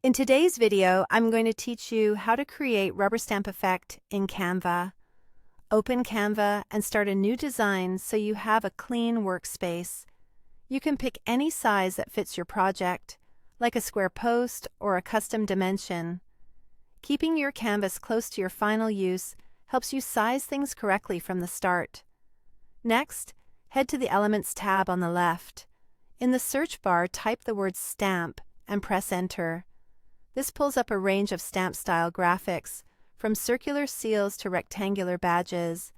In today's video, I'm going to teach you how to create rubber stamp effect in Canva. Open Canva and start a new design so you have a clean workspace. You can pick any size that fits your project, like a square post or a custom dimension. Keeping your canvas close to your final use helps you size things correctly from the start. Next, head to the Elements tab on the left. In the search bar, type the word stamp and press enter. This pulls up a range of stamp-style graphics, from circular seals to rectangular badges.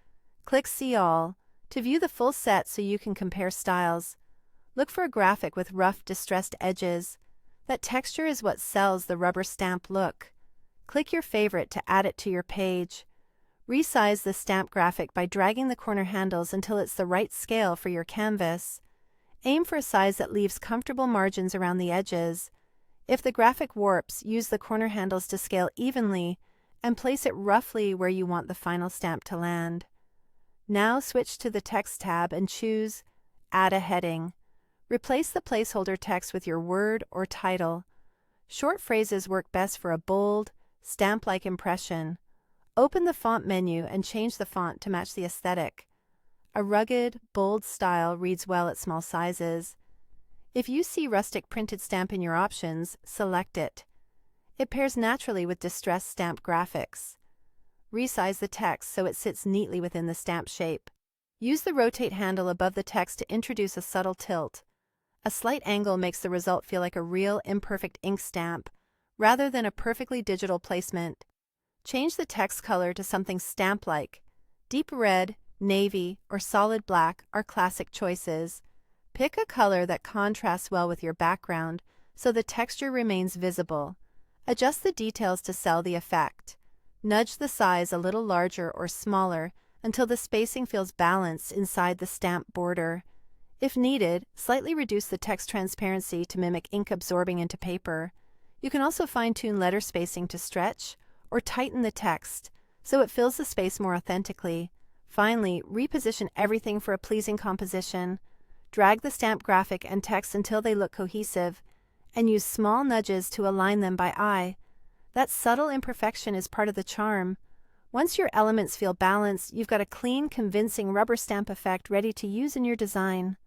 Click See All to view the full set so you can compare styles. Look for a graphic with rough, distressed edges. That texture is what sells the rubber stamp look. Click your favorite to add it to your page. Resize the stamp graphic by dragging the corner handles until it's the right scale for your canvas. Aim for a size that leaves comfortable margins around the edges. If the graphic warps, use the corner handles to scale evenly and place it roughly where you want the final stamp to land. Now switch to the Text tab and choose Add a Heading. Replace the placeholder text with your word or title. Short phrases work best for a bold, stamp-like impression. Open the font menu and change the font to match the aesthetic. A rugged, bold style reads well at small sizes. If you see rustic printed stamp in your options, select it. It pairs naturally with distressed stamp graphics. Resize the text so it sits neatly within the stamp shape. Use the rotate handle above the text to introduce a subtle tilt. A slight angle makes the result feel like a real, imperfect ink stamp, rather than a perfectly digital placement. Change the text color to something stamp-like. Deep red, navy, or solid black are classic choices. Pick a color that contrasts well with your background so the texture remains visible. Adjust the details to sell the effect. Nudge the size a little larger or smaller until the spacing feels balanced inside the stamp border. If needed, slightly reduce the text transparency to mimic ink absorbing into paper. You can also fine-tune letter spacing to stretch or tighten the text so it fills the space more authentically. Finally, reposition everything for a pleasing composition. Drag the stamp graphic and text until they look cohesive, and use small nudges to align them by eye. That subtle imperfection is part of the charm. Once your elements feel balanced, you've got a clean, convincing rubber stamp effect ready to use in your design.